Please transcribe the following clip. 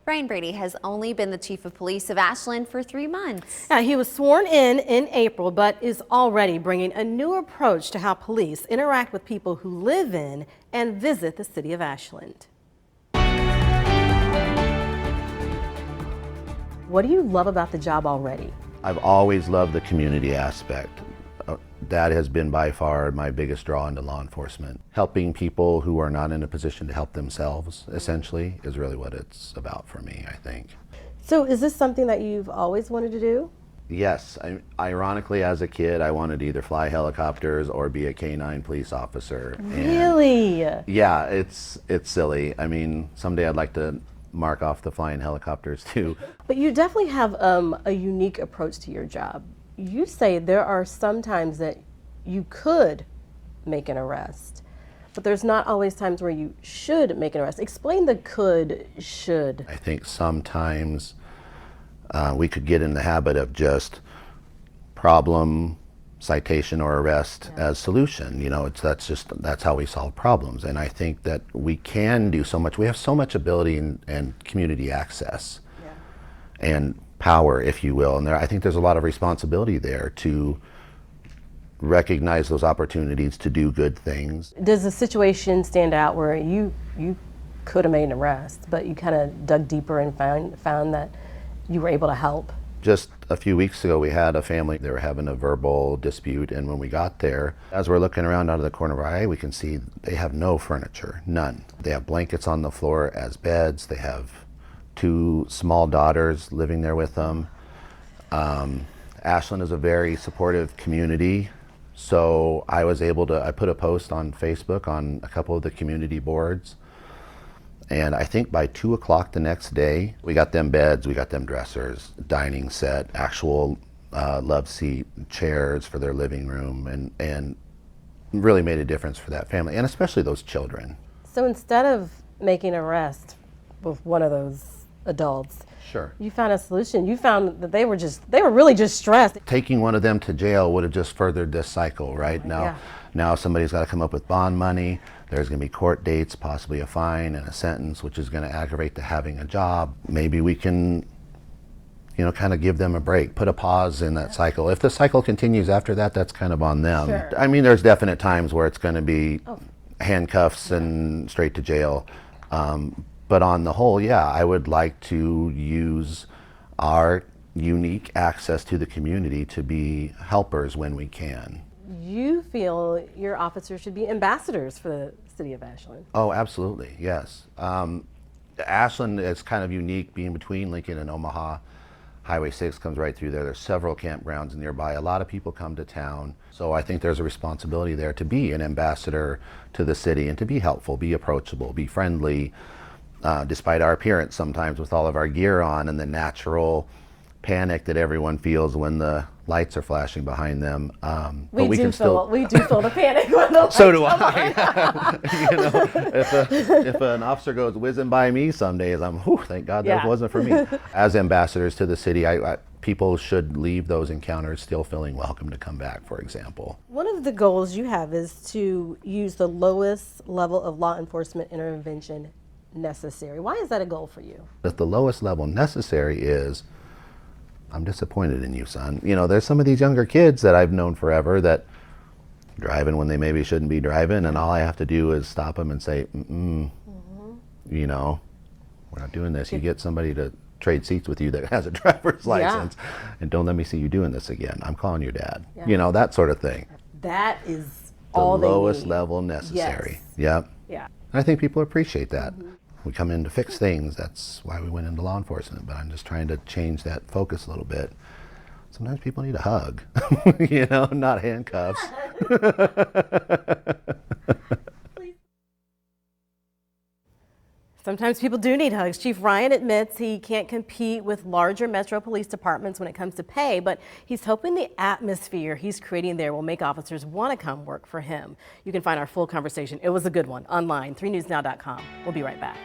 Brian Brady has only been the chief of police of Ashland for 3 months. He was sworn in April, but is already bringing a new approach to how police interact with people who live in and visit the city of Ashland. What do you love about the job already? I've always loved the community aspect. That has been by far my biggest draw into law enforcement. Helping people who are not in a position to help themselves, essentially, is really what it's about for me, I think. So is this something that you've always wanted to do? Yes. Ironically, as a kid, I wanted to either fly helicopters or be a K-9 police officer. Really? And yeah, it's silly. I mean, someday I'd like to mark off the flying helicopters too. But you definitely have a unique approach to your job. You say there are some times that you could make an arrest, but there's not always times where you should make an arrest. Explain the could, should. I think sometimes we could get in the habit of just problem, citation, or arrest as solution. You know, that's how we solve problems. And I think that we can do so much. We have so much ability and community access and power, if you will. And I think there's a lot of responsibility there to recognize those opportunities to do good things. Does the situation stand out where you could have made an arrest, but you kind of dug deeper and found that you were able to help? Just a few weeks ago, we had a family, they were having a verbal dispute, and when we got there, as we're looking around out of the corner of our eye, we can see they have no furniture, none. They have blankets on the floor as beds. They have 2 small daughters living there with them. Ashland is a very supportive community, so I put a post on Facebook on a couple of the community boards, and I think by 2 o'clock the next day, we got them beds, we got them dressers, dining set, actual love seat, chairs for their living room, and really made a difference for that family, and especially those children. So instead of making an arrest with one of those adults, sure, you found a solution. You found that they were really just stressed. Taking one of them to jail would have just furthered this cycle, right? Now somebody's got to come up with bond money. There's going to be court dates, possibly a fine and a sentence, which is going to aggravate the having a job. Maybe we can, kind of give them a break, put a pause in that cycle. If the cycle continues after that, that's kind of on them. Sure. I mean, there's definite times where it's going to be handcuffs and straight to jail. But on the whole, yeah, I would like to use our unique access to the community to be helpers when we can. You feel your officers should be ambassadors for the city of Ashland? Oh, absolutely, yes. Ashland is kind of unique, being between Lincoln and Omaha. Highway 6 comes right through there. There's several campgrounds nearby. A lot of people come to town. So I think there's a responsibility there to be an ambassador to the city and to be helpful, be approachable, be friendly. Despite our appearance sometimes with all of our gear on and the natural panic that everyone feels when the lights are flashing behind them. We do feel the panic when the lights so do I. If an officer goes whizzing by me some days, I'm, whew, thank God that wasn't for me. As ambassadors to the city, people should leave those encounters still feeling welcome to come back, for example. One of the goals you have is to use the lowest level of law enforcement intervention necessary. Why is that a goal for you? At the lowest level necessary is, I'm disappointed in you, son. There's some of these younger kids that I've known forever that driving when they maybe shouldn't be driving, and all I have to do is stop them and say, we're not doing this. You get somebody to trade seats with you that has a driver's license, and don't let me see you doing this again. I'm calling your dad. That sort of thing. That is the all lowest they need. level necessary. Yes. Yep. Yeah. I think people appreciate that. We come in to fix things. That's why we went into law enforcement. But I'm just trying to change that focus a little bit. Sometimes people need a hug, not handcuffs. Sometimes people do need hugs. Chief Ryan admits he can't compete with larger metro police departments when it comes to pay, but he's hoping the atmosphere he's creating there will make officers want to come work for him. You can find our full conversation. It was a good one online, 3newsnow.com. We'll be right back.